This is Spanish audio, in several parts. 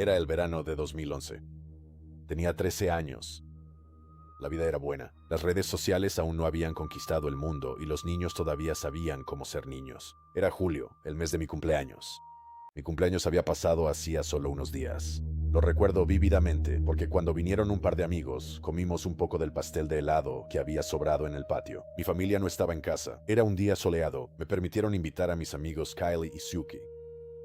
Era el verano de 2011. Tenía 13 años. La vida era buena. Las redes sociales aún no habían conquistado el mundo y los niños todavía sabían cómo ser niños. Era julio, el mes de mi cumpleaños. Mi cumpleaños había pasado hacía solo unos días. Lo recuerdo vívidamente porque cuando vinieron un par de amigos, comimos un poco del pastel de helado que había sobrado en el patio. Mi familia no estaba en casa. Era un día soleado. Me permitieron invitar a mis amigos Kylie y Suki.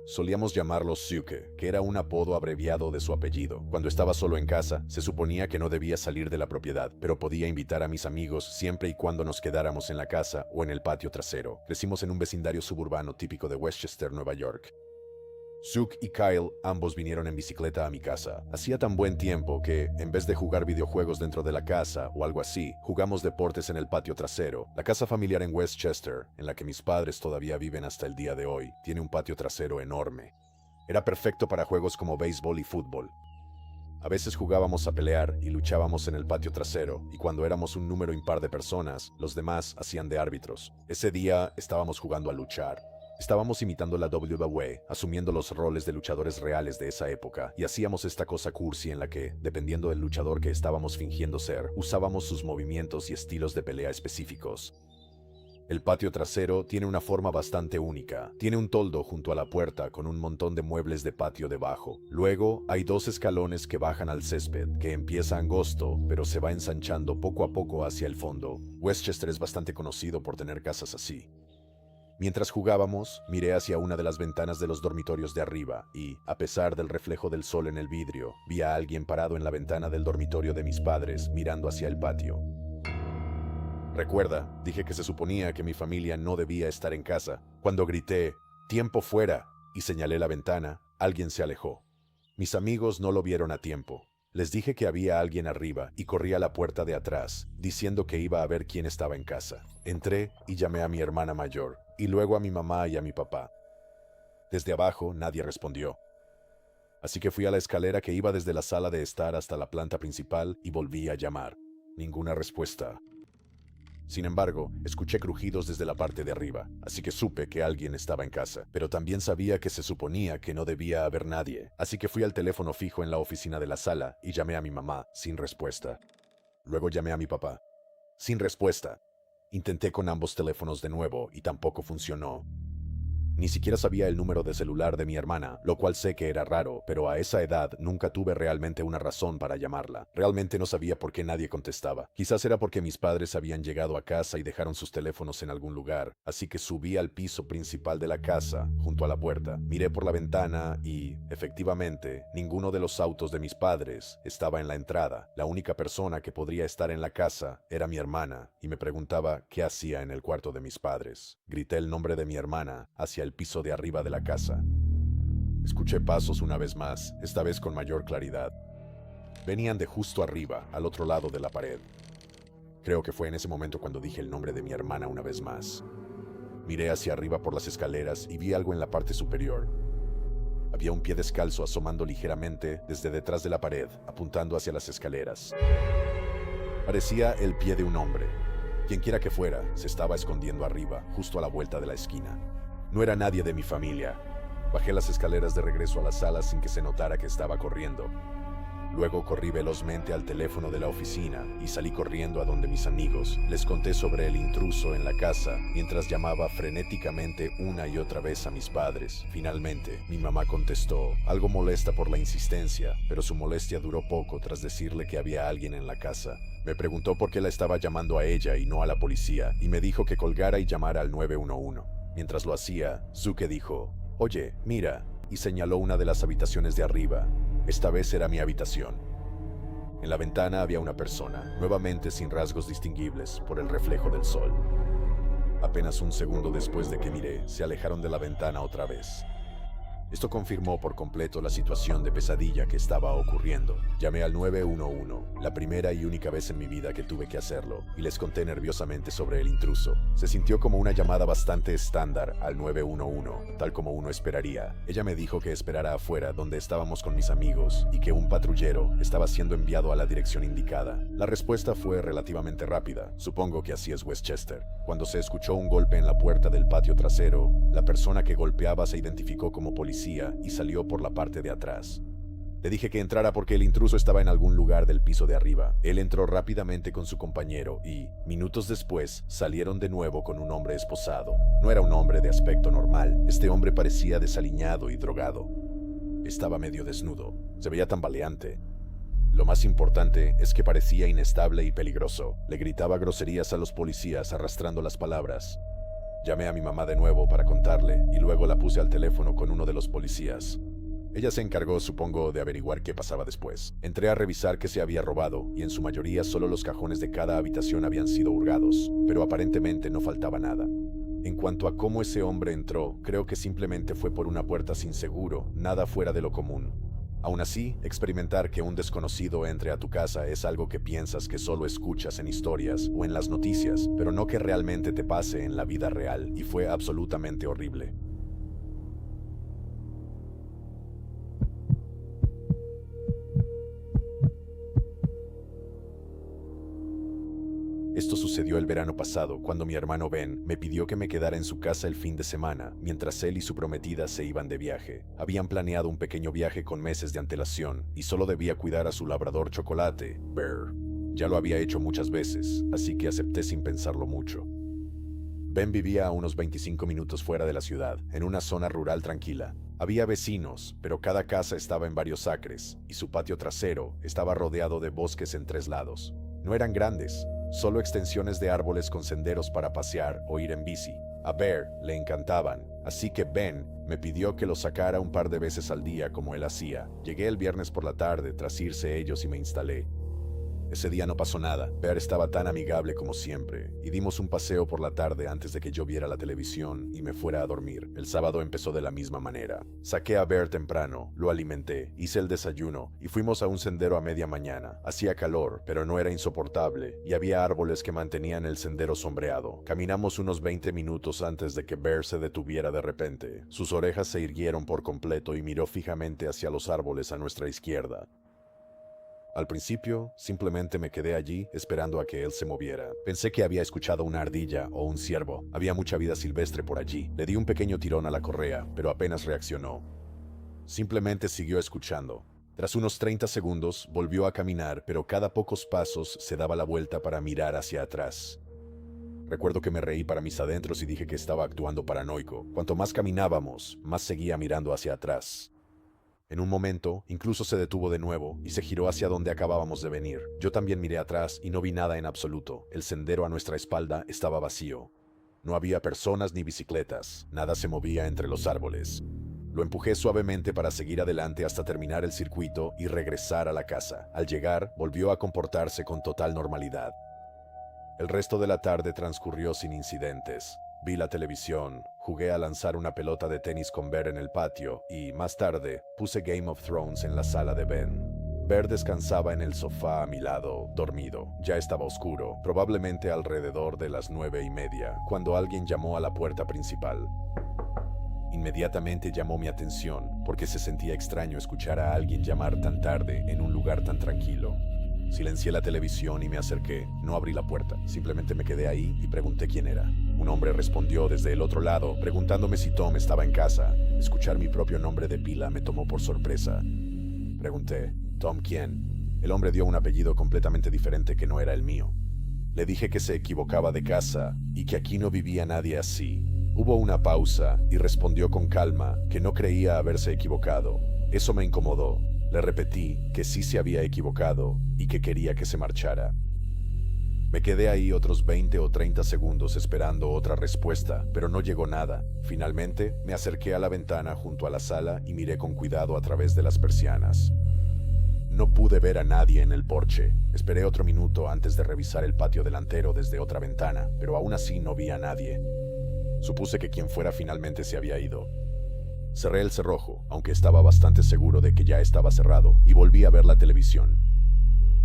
Solíamos llamarlos Suke, que era un apodo abreviado de su apellido. Cuando estaba solo en casa, se suponía que no debía salir de la propiedad, pero podía invitar a mis amigos siempre y cuando nos quedáramos en la casa o en el patio trasero. Crecimos en un vecindario suburbano típico de Westchester, Nueva York. Suk y Kyle ambos vinieron en bicicleta a mi casa. Hacía tan buen tiempo que, en vez de jugar videojuegos dentro de la casa o algo así, jugamos deportes en el patio trasero. La casa familiar en Westchester, en la que mis padres todavía viven hasta el día de hoy, tiene un patio trasero enorme. Era perfecto para juegos como béisbol y fútbol. A veces jugábamos a pelear y luchábamos en el patio trasero, y cuando éramos un número impar de personas, los demás hacían de árbitros. Ese día estábamos jugando a luchar. Estábamos imitando la WWE, asumiendo los roles de luchadores reales de esa época, y hacíamos esta cosa cursi en la que, dependiendo del luchador que estábamos fingiendo ser, usábamos sus movimientos y estilos de pelea específicos. El patio trasero tiene una forma bastante única. Tiene un toldo junto a la puerta con un montón de muebles de patio debajo. Luego, hay dos escalones que bajan al césped, que empieza angosto, pero se va ensanchando poco a poco hacia el fondo. Westchester es bastante conocido por tener casas así. Mientras jugábamos, miré hacia una de las ventanas de los dormitorios de arriba y, a pesar del reflejo del sol en el vidrio, vi a alguien parado en la ventana del dormitorio de mis padres, mirando hacia el patio. Recuerda, dije que se suponía que mi familia no debía estar en casa. Cuando grité, "¡Tiempo fuera!" y señalé la ventana, alguien se alejó. Mis amigos no lo vieron a tiempo. Les dije que había alguien arriba y corrí a la puerta de atrás, diciendo que iba a ver quién estaba en casa. Entré y llamé a mi hermana mayor, y luego a mi mamá y a mi papá. Desde abajo nadie respondió. Así que fui a la escalera que iba desde la sala de estar hasta la planta principal y volví a llamar. Ninguna respuesta. Sin embargo, escuché crujidos desde la parte de arriba, así que supe que alguien estaba en casa, pero también sabía que se suponía que no debía haber nadie, así que fui al teléfono fijo en la oficina de la sala y llamé a mi mamá, sin respuesta. Luego llamé a mi papá. Sin respuesta. Intenté con ambos teléfonos de nuevo y tampoco funcionó. Ni siquiera sabía el número de celular de mi hermana, lo cual sé que era raro, pero a esa edad nunca tuve realmente una razón para llamarla. Realmente no sabía por qué nadie contestaba. Quizás era porque mis padres habían llegado a casa y dejaron sus teléfonos en algún lugar, así que subí al piso principal de la casa, junto a la puerta. Miré por la ventana y, efectivamente, ninguno de los autos de mis padres estaba en la entrada. La única persona que podría estar en la casa era mi hermana, y me preguntaba qué hacía en el cuarto de mis padres. Grité el nombre de mi hermana hacia el piso de arriba de la casa. Escuché pasos una vez más, esta vez con mayor claridad. Venían de justo arriba, al otro lado de la pared. Creo que fue en ese momento cuando dije el nombre de mi hermana una vez más. Miré hacia arriba por las escaleras y vi algo en la parte superior. Había un pie descalzo asomando ligeramente desde detrás de la pared, apuntando hacia las escaleras. Parecía el pie de un hombre. Quienquiera que fuera, se estaba escondiendo arriba, justo a la vuelta de la esquina. No era nadie de mi familia. Bajé las escaleras de regreso a la sala sin que se notara que estaba corriendo. Luego corrí velozmente al teléfono de la oficina y salí corriendo a donde mis amigos. Les conté sobre el intruso en la casa mientras llamaba frenéticamente una y otra vez a mis padres. Finalmente, mi mamá contestó, algo molesta por la insistencia, pero su molestia duró poco tras decirle que había alguien en la casa. Me preguntó por qué la estaba llamando a ella y no a la policía, y me dijo que colgara y llamara al 911. Mientras lo hacía, Suke dijo, «Oye, mira», y señaló una de las habitaciones de arriba. Esta vez era mi habitación. En la ventana había una persona, nuevamente sin rasgos distinguibles por el reflejo del sol. Apenas un segundo después de que miré, se alejaron de la ventana otra vez. Esto confirmó por completo la situación de pesadilla que estaba ocurriendo. Llamé al 911, la primera y única vez en mi vida que tuve que hacerlo, y les conté nerviosamente sobre el intruso. Se sintió como una llamada bastante estándar al 911, tal como uno esperaría. Ella me dijo que esperara afuera donde estábamos con mis amigos y que un patrullero estaba siendo enviado a la dirección indicada. La respuesta fue relativamente rápida. Supongo que así es Westchester. Cuando se escuchó un golpe en la puerta del patio trasero, la persona que golpeaba se identificó como policía y salió por la parte de atrás. Le dije que entrara porque el intruso estaba en algún lugar del piso de arriba. Él entró rápidamente con su compañero y, minutos después, salieron de nuevo con un hombre esposado. No era un hombre de aspecto normal. Este hombre parecía desaliñado y drogado. Estaba medio desnudo. Se veía tambaleante. Lo más importante es que parecía inestable y peligroso. Le gritaba groserías a los policías arrastrando las palabras. Llamé a mi mamá de nuevo para contarle y luego la puse al teléfono con uno de los policías. Ella se encargó, supongo, de averiguar qué pasaba después. Entré a revisar qué se había robado y en su mayoría solo los cajones de cada habitación habían sido hurgados, pero aparentemente no faltaba nada. En cuanto a cómo ese hombre entró, creo que simplemente fue por una puerta sin seguro, nada fuera de lo común. Aún así, experimentar que un desconocido entre a tu casa es algo que piensas que solo escuchas en historias o en las noticias, pero no que realmente te pase en la vida real, y fue absolutamente horrible. Esto sucedió el verano pasado, cuando mi hermano Ben me pidió que me quedara en su casa el fin de semana, mientras él y su prometida se iban de viaje. Habían planeado un pequeño viaje con meses de antelación, y solo debía cuidar a su labrador chocolate, Bear. Ya lo había hecho muchas veces, así que acepté sin pensarlo mucho. Ben vivía a unos 25 minutos fuera de la ciudad, en una zona rural tranquila. Había vecinos, pero cada casa estaba en varios acres, y su patio trasero estaba rodeado de bosques en 3 lados. No eran grandes, solo extensiones de árboles con senderos para pasear o ir en bici. A Bear le encantaban, así que Ben me pidió que los sacara un par de veces al día como él hacía. Llegué el viernes por la tarde tras irse ellos y me instalé. Ese día no pasó nada. Bear estaba tan amigable como siempre, y dimos un paseo por la tarde antes de que yo viera la televisión y me fuera a dormir. El sábado empezó de la misma manera. Saqué a Bear temprano, lo alimenté, hice el desayuno y fuimos a un sendero a media mañana. Hacía calor, pero no era insoportable, y había árboles que mantenían el sendero sombreado. Caminamos unos 20 minutos antes de que Bear se detuviera de repente. Sus orejas se irguieron por completo y miró fijamente hacia los árboles a nuestra izquierda. Al principio, simplemente me quedé allí esperando a que él se moviera. Pensé que había escuchado una ardilla o un ciervo. Había mucha vida silvestre por allí. Le di un pequeño tirón a la correa, pero apenas reaccionó. Simplemente siguió escuchando. Tras unos 30 segundos, volvió a caminar, pero cada pocos pasos se daba la vuelta para mirar hacia atrás. Recuerdo que me reí para mis adentros y dije que estaba actuando paranoico. Cuanto más caminábamos, más seguía mirando hacia atrás. En un momento, incluso se detuvo de nuevo y se giró hacia donde acabábamos de venir. Yo también miré atrás y no vi nada en absoluto. El sendero a nuestra espalda estaba vacío. No había personas ni bicicletas. Nada se movía entre los árboles. Lo empujé suavemente para seguir adelante hasta terminar el circuito y regresar a la casa. Al llegar, volvió a comportarse con total normalidad. El resto de la tarde transcurrió sin incidentes. Vi la televisión, jugué a lanzar una pelota de tenis con Bear en el patio y, más tarde, puse Game of Thrones en la sala de Ben. Bear descansaba en el sofá a mi lado, dormido. Ya estaba oscuro, probablemente alrededor de las 9:30, cuando alguien llamó a la puerta principal. Inmediatamente llamó mi atención, porque se sentía extraño escuchar a alguien llamar tan tarde en un lugar tan tranquilo. Silencié la televisión y me acerqué. No abrí la puerta, simplemente me quedé ahí y pregunté quién era. Un hombre respondió desde el otro lado, preguntándome si Tom estaba en casa. Escuchar mi propio nombre de pila me tomó por sorpresa. Pregunté, ¿Tom quién? El hombre dio un apellido completamente diferente que no era el mío. Le dije que se equivocaba de casa y que aquí no vivía nadie así. Hubo una pausa y respondió con calma que no creía haberse equivocado. Eso me incomodó. Le repetí que sí se había equivocado y que quería que se marchara. Me quedé ahí otros 20 o 30 segundos esperando otra respuesta, pero no llegó nada. Finalmente, me acerqué a la ventana junto a la sala y miré con cuidado a través de las persianas. No pude ver a nadie en el porche. Esperé otro minuto antes de revisar el patio delantero desde otra ventana, pero aún así no vi a nadie. Supuse que quien fuera finalmente se había ido. Cerré el cerrojo, aunque estaba bastante seguro de que ya estaba cerrado, y volví a ver la televisión.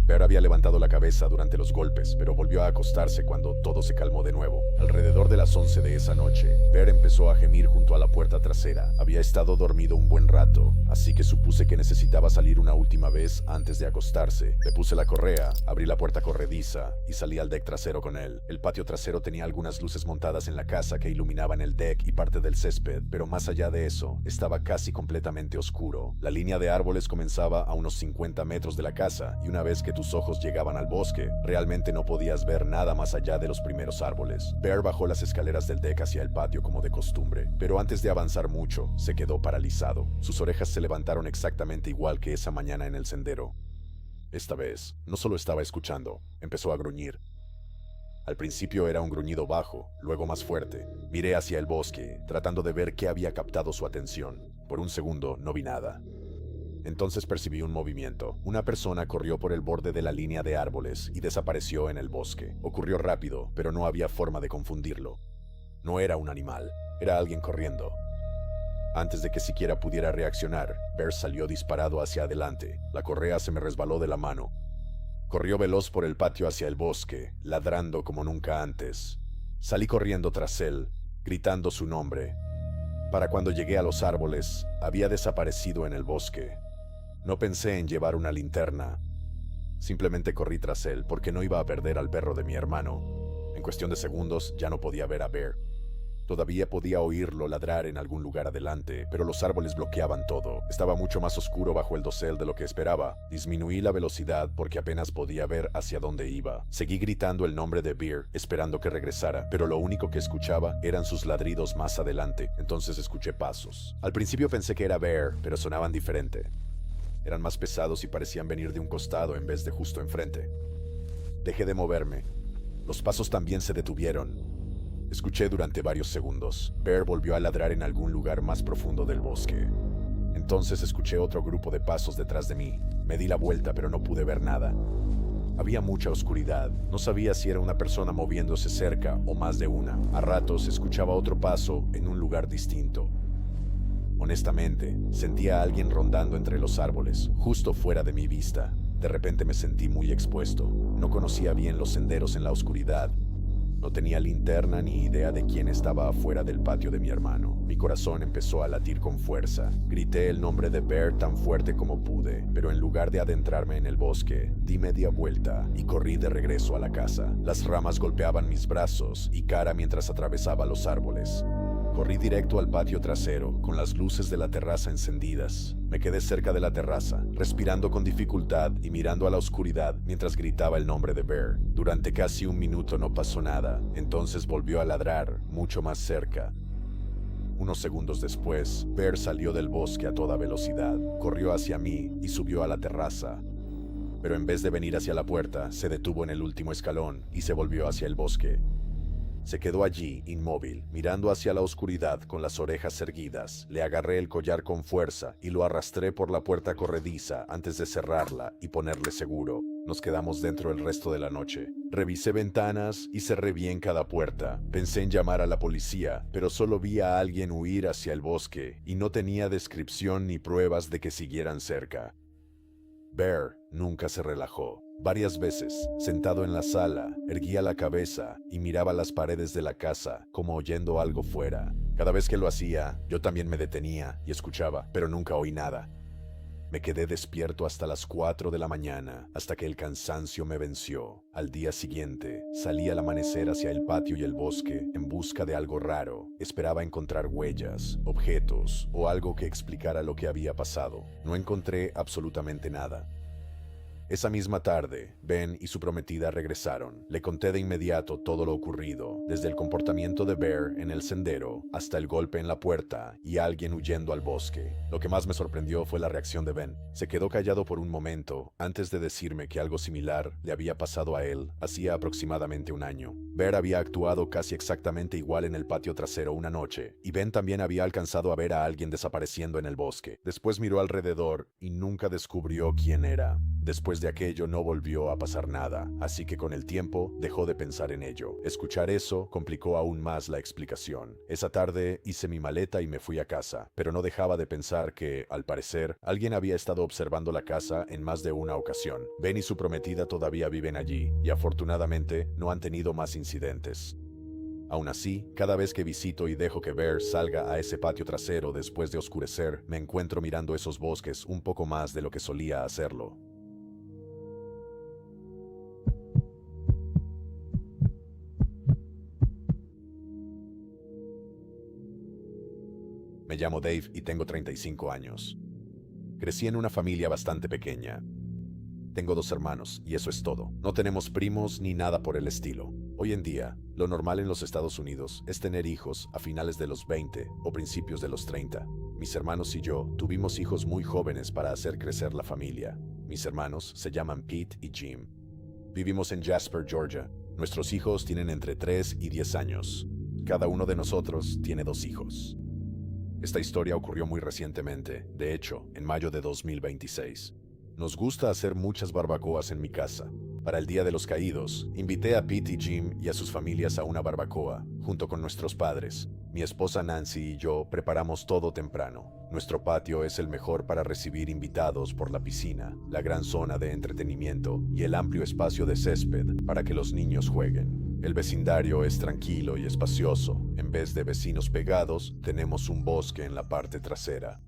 Bear había levantado la cabeza durante los golpes, pero volvió a acostarse cuando todo se calmó de nuevo. Alrededor de las 11 de esa noche, Bear empezó a gemir junto a la puerta trasera. Había estado dormido un buen rato, así que supuse que necesitaba salir una última vez antes de acostarse. Le puse la correa, abrí la puerta corrediza y salí al deck trasero con él. El patio trasero tenía algunas luces montadas en la casa que iluminaban el deck y parte del césped, pero más allá de eso, estaba casi completamente oscuro. La línea de árboles comenzaba a unos 50 metros de la casa, y una vez que tus ojos llegaban al bosque, realmente no podías ver nada más allá de los primeros árboles. Bear bajó las escaleras del deck hacia el patio como de costumbre, pero antes de avanzar mucho, se quedó paralizado. Sus orejas se levantaron exactamente igual que esa mañana en el sendero. Esta vez, no solo estaba escuchando, empezó a gruñir. Al principio era un gruñido bajo, luego más fuerte. Miré hacia el bosque, tratando de ver qué había captado su atención. Por un segundo no vi nada. Entonces percibí un movimiento. Una persona corrió por el borde de la línea de árboles y desapareció en el bosque. Ocurrió rápido, pero no había forma de confundirlo. No era un animal, era alguien corriendo. Antes de que siquiera pudiera reaccionar, Bear salió disparado hacia adelante. La correa se me resbaló de la mano. Corrió veloz por el patio hacia el bosque, ladrando como nunca antes. Salí corriendo tras él, gritando su nombre. Para cuando llegué a los árboles, había desaparecido en el bosque. No pensé en llevar una linterna. Simplemente corrí tras él porque no iba a perder al perro de mi hermano. En cuestión de segundos ya no podía ver a Bear. Todavía podía oírlo ladrar en algún lugar adelante, pero los árboles bloqueaban todo. Estaba mucho más oscuro bajo el dosel de lo que esperaba. Disminuí la velocidad porque apenas podía ver hacia dónde iba. Seguí gritando el nombre de Bear, esperando que regresara, pero lo único que escuchaba eran sus ladridos más adelante. Entonces escuché pasos. Al principio pensé que era Bear, pero sonaban diferente. Eran más pesados y parecían venir de un costado en vez de justo enfrente. Dejé de moverme. Los pasos también se detuvieron. Escuché durante varios segundos. Bear volvió a ladrar en algún lugar más profundo del bosque. Entonces escuché otro grupo de pasos detrás de mí. Me di la vuelta, pero no pude ver nada. Había mucha oscuridad. No sabía si era una persona moviéndose cerca o más de una. A ratos escuchaba otro paso en un lugar distinto. Honestamente, sentía a alguien rondando entre los árboles, justo fuera de mi vista. De repente me sentí muy expuesto. No conocía bien los senderos en la oscuridad. No tenía linterna ni idea de quién estaba afuera del patio de mi hermano. Mi corazón empezó a latir con fuerza. Grité el nombre de Bear tan fuerte como pude, pero en lugar de adentrarme en el bosque, di media vuelta y corrí de regreso a la casa. Las ramas golpeaban mis brazos y cara mientras atravesaba los árboles. Corrí directo al patio trasero, con las luces de la terraza encendidas. Me quedé cerca de la terraza, respirando con dificultad y mirando a la oscuridad mientras gritaba el nombre de Bear. Durante casi un minuto no pasó nada, entonces volvió a ladrar, mucho más cerca. Unos segundos después, Bear salió del bosque a toda velocidad, corrió hacia mí y subió a la terraza. Pero en vez de venir hacia la puerta, se detuvo en el último escalón y se volvió hacia el bosque. Se quedó allí, inmóvil, mirando hacia la oscuridad con las orejas erguidas. Le agarré el collar con fuerza y lo arrastré por la puerta corrediza antes de cerrarla y ponerle seguro. Nos quedamos dentro el resto de la noche. Revisé ventanas y cerré bien cada puerta. Pensé en llamar a la policía, pero solo vi a alguien huir hacia el bosque y no tenía descripción ni pruebas de que siguieran cerca. Bear nunca se relajó. Varias veces, sentado en la sala, erguía la cabeza y miraba las paredes de la casa, como oyendo algo fuera. Cada vez que lo hacía, yo también me detenía y escuchaba, pero nunca oí nada. Me quedé despierto hasta las 4 de la mañana, hasta que el cansancio me venció. Al día siguiente, salí al amanecer hacia el patio y el bosque en busca de algo raro. Esperaba encontrar huellas, objetos o algo que explicara lo que había pasado. No encontré absolutamente nada. Esa misma tarde, Ben y su prometida regresaron. Le conté de inmediato todo lo ocurrido, desde el comportamiento de Bear en el sendero hasta el golpe en la puerta y alguien huyendo al bosque. Lo que más me sorprendió fue la reacción de Ben. Se quedó callado por un momento antes de decirme que algo similar le había pasado a él hacía aproximadamente un año. Bear había actuado casi exactamente igual en el patio trasero una noche, y Ben también había alcanzado a ver a alguien desapareciendo en el bosque. Después miró alrededor y nunca descubrió quién era. Después Después de aquello no volvió a pasar nada, así que con el tiempo dejó de pensar en ello. Escuchar eso complicó aún más la explicación. Esa tarde hice mi maleta y me fui a casa, pero no dejaba de pensar que, al parecer, alguien había estado observando la casa en más de una ocasión. Ben y su prometida todavía viven allí, y afortunadamente no han tenido más incidentes. Aún así, cada vez que visito y dejo que Bear salga a ese patio trasero después de oscurecer, me encuentro mirando esos bosques un poco más de lo que solía hacerlo. Me llamo Dave y tengo 35 años. Crecí en una familia bastante pequeña. Tengo 2 hermanos, y eso es todo. No tenemos primos ni nada por el estilo. Hoy en día, lo normal en los Estados Unidos es tener hijos a finales de los 20 o principios de los 30. Mis hermanos y yo tuvimos hijos muy jóvenes para hacer crecer la familia. Mis hermanos se llaman Pete y Jim. Vivimos en Jasper, Georgia. Nuestros hijos tienen entre 3 y 10 años. Cada uno de nosotros tiene 2 hijos. Esta historia ocurrió muy recientemente, de hecho, en mayo de 2026. Nos gusta hacer muchas barbacoas en mi casa. Para el Día de los Caídos, invité a Pete y Jim y a sus familias a una barbacoa, junto con nuestros padres. Mi esposa Nancy y yo preparamos todo temprano. Nuestro patio es el mejor para recibir invitados por la piscina, la gran zona de entretenimiento y el amplio espacio de césped para que los niños jueguen. El vecindario es tranquilo y espacioso. En vez de vecinos pegados, tenemos un bosque en la parte trasera.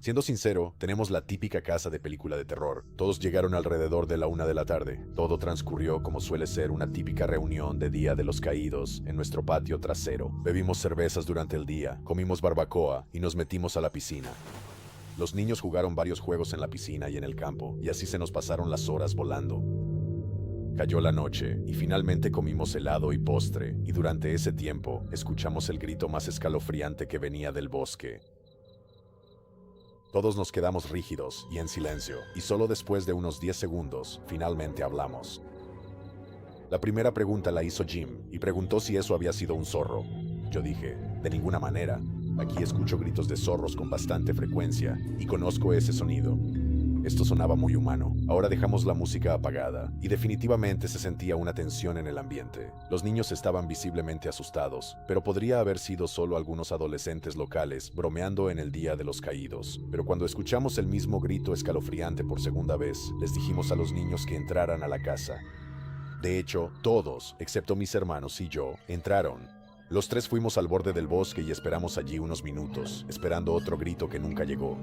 Siendo sincero, tenemos la típica casa de película de terror. Todos llegaron alrededor de la 1 de la tarde. Todo transcurrió como suele ser una típica reunión de Día de los Caídos en nuestro patio trasero. Bebimos cervezas durante el día, comimos barbacoa y nos metimos a la piscina. Los niños jugaron varios juegos en la piscina y en el campo, y así se nos pasaron las horas volando. Cayó la noche y finalmente comimos helado y postre, y durante ese tiempo escuchamos el grito más escalofriante que venía del bosque. Todos nos quedamos rígidos y en silencio, y solo después de unos 10 segundos, finalmente hablamos. La primera pregunta la hizo Jim, y preguntó si eso había sido un zorro. Yo dije, de ninguna manera. Aquí escucho gritos de zorros con bastante frecuencia, y conozco ese sonido. Esto sonaba muy humano. Ahora dejamos la música apagada, y definitivamente se sentía una tensión en el ambiente. Los niños estaban visiblemente asustados, pero podría haber sido solo algunos adolescentes locales bromeando en el Día de los Caídos. Pero cuando escuchamos el mismo grito escalofriante por segunda vez, les dijimos a los niños que entraran a la casa. De hecho, todos, excepto mis hermanos y yo, entraron. Los 3 fuimos al borde del bosque y esperamos allí unos minutos, esperando otro grito que nunca llegó.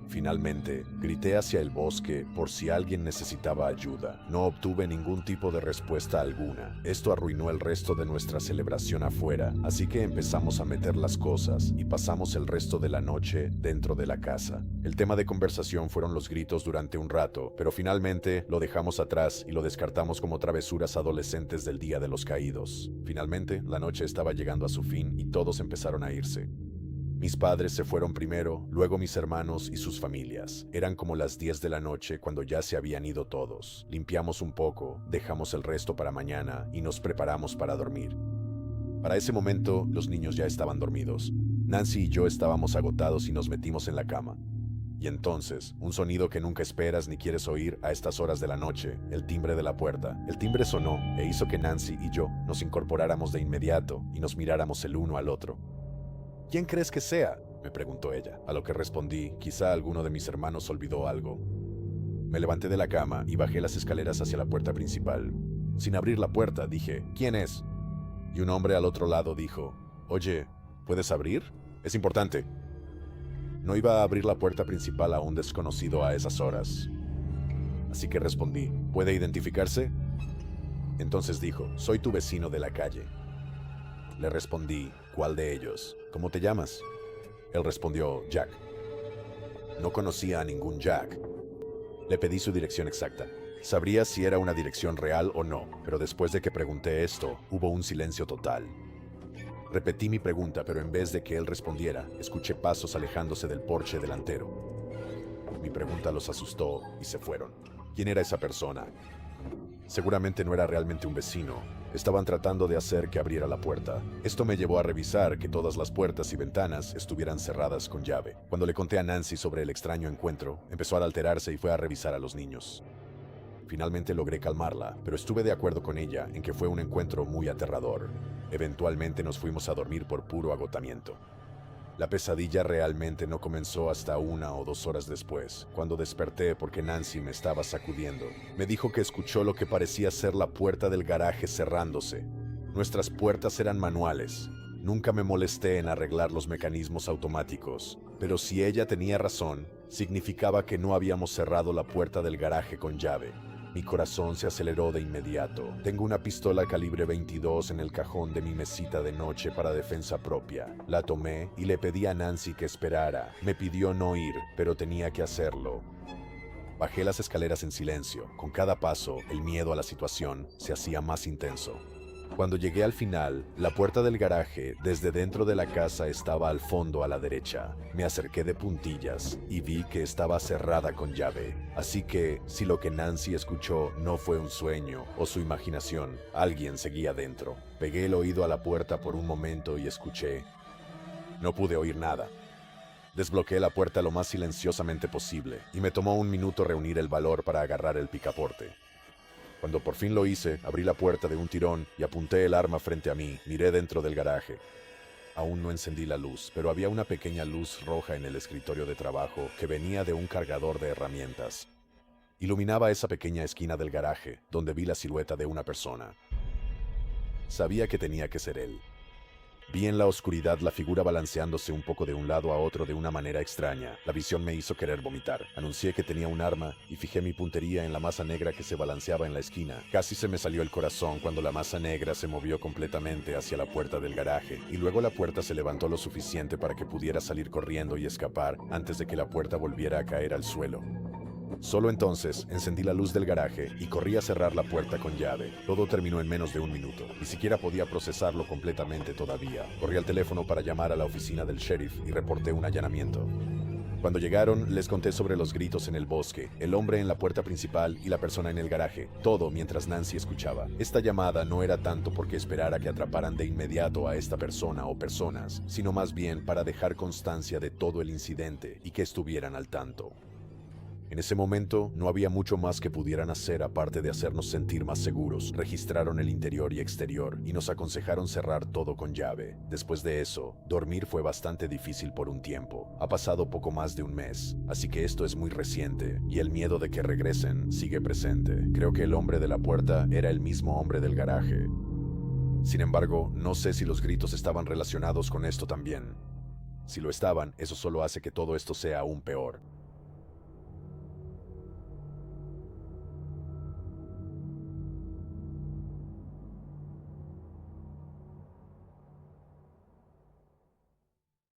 Finalmente, grité hacia el bosque por si alguien necesitaba ayuda. No obtuve ningún tipo de respuesta alguna. Esto arruinó el resto de nuestra celebración afuera, así que empezamos a meter las cosas y pasamos el resto de la noche dentro de la casa. El tema de conversación fueron los gritos durante un rato, pero finalmente lo dejamos atrás y lo descartamos como travesuras adolescentes del Día de los Caídos. Finalmente, la noche estaba llegando a su fin y todos empezaron a irse. Mis padres se fueron primero, luego mis hermanos y sus familias. Eran como las 10 de la noche cuando ya se habían ido todos. Limpiamos un poco, dejamos el resto para mañana y nos preparamos para dormir. Para ese momento, los niños ya estaban dormidos. Nancy y yo estábamos agotados y nos metimos en la cama. Y entonces, un sonido que nunca esperas ni quieres oír a estas horas de la noche, el timbre de la puerta. El timbre sonó e hizo que Nancy y yo nos incorporáramos de inmediato y nos miráramos el uno al otro. ¿Quién crees que sea?, me preguntó ella, a lo que respondí, quizá alguno de mis hermanos olvidó algo. Me levanté de la cama y bajé las escaleras hacia la puerta principal. Sin abrir la puerta, dije, ¿quién es? Y un hombre al otro lado dijo, oye, ¿puedes abrir? Es importante. No iba a abrir la puerta principal a un desconocido a esas horas. Así que respondí, ¿puede identificarse? Entonces dijo, soy tu vecino de la calle. Le respondí, ¿cuál de ellos? ¿Cómo te llamas? Él respondió, Jack. No conocía a ningún Jack. Le pedí su dirección exacta. Sabría si era una dirección real o no, pero después de que pregunté esto, hubo un silencio total. Repetí mi pregunta, pero en vez de que él respondiera, escuché pasos alejándose del porche delantero. Mi pregunta los asustó y se fueron. ¿Quién era esa persona? Seguramente no era realmente un vecino. Estaban tratando de hacer que abriera la puerta. Esto me llevó a revisar que todas las puertas y ventanas estuvieran cerradas con llave. Cuando le conté a Nancy sobre el extraño encuentro, empezó a alterarse y fue a revisar a los niños. Finalmente logré calmarla, pero estuve de acuerdo con ella en que fue un encuentro muy aterrador. Eventualmente nos fuimos a dormir por puro agotamiento. La pesadilla realmente no comenzó hasta 1 o 2 horas después, cuando desperté porque Nancy me estaba sacudiendo. Me dijo que escuchó lo que parecía ser la puerta del garaje cerrándose. Nuestras puertas eran manuales. Nunca me molesté en arreglar los mecanismos automáticos, pero si ella tenía razón, significaba que no habíamos cerrado la puerta del garaje con llave. Mi corazón se aceleró de inmediato. Tengo una pistola calibre 22 en el cajón de mi mesita de noche para defensa propia. La tomé y le pedí a Nancy que esperara. Me pidió no ir, pero tenía que hacerlo. Bajé las escaleras en silencio. Con cada paso, el miedo a la situación se hacía más intenso. Cuando llegué al final, la puerta del garaje desde dentro de la casa estaba al fondo a la derecha. Me acerqué de puntillas y vi que estaba cerrada con llave. Así que, si lo que Nancy escuchó no fue un sueño o su imaginación, alguien seguía dentro. Pegué el oído a la puerta por un momento y escuché. No pude oír nada. Desbloqueé la puerta lo más silenciosamente posible y me tomó un minuto reunir el valor para agarrar el picaporte. Cuando por fin lo hice, abrí la puerta de un tirón y apunté el arma frente a mí. Miré dentro del garaje. Aún no encendí la luz, pero había una pequeña luz roja en el escritorio de trabajo que venía de un cargador de herramientas. Iluminaba esa pequeña esquina del garaje, donde vi la silueta de una persona. Sabía que tenía que ser él. Vi en la oscuridad la figura balanceándose un poco de un lado a otro de una manera extraña. La visión me hizo querer vomitar. Anuncié que tenía un arma y fijé mi puntería en la masa negra que se balanceaba en la esquina. Casi se me salió el corazón cuando la masa negra se movió completamente hacia la puerta del garaje, y luego la puerta se levantó lo suficiente para que pudiera salir corriendo y escapar antes de que la puerta volviera a caer al suelo. Solo entonces encendí la luz del garaje y corrí a cerrar la puerta con llave. Todo terminó en menos de un minuto. Ni siquiera podía procesarlo completamente todavía. Corrí al teléfono para llamar a la oficina del sheriff y reporté un allanamiento. Cuando llegaron, les conté sobre los gritos en el bosque, el hombre en la puerta principal y la persona en el garaje, todo mientras Nancy escuchaba. Esta llamada no era tanto porque esperara que atraparan de inmediato a esta persona o personas, sino más bien para dejar constancia de todo el incidente y que estuvieran al tanto. En ese momento, no había mucho más que pudieran hacer aparte de hacernos sentir más seguros. Registraron el interior y exterior y nos aconsejaron cerrar todo con llave. Después de eso, dormir fue bastante difícil por un tiempo. Ha pasado poco más de un mes, así que esto es muy reciente y el miedo de que regresen sigue presente. Creo que el hombre de la puerta era el mismo hombre del garaje. Sin embargo, no sé si los gritos estaban relacionados con esto también. Si lo estaban, eso solo hace que todo esto sea aún peor.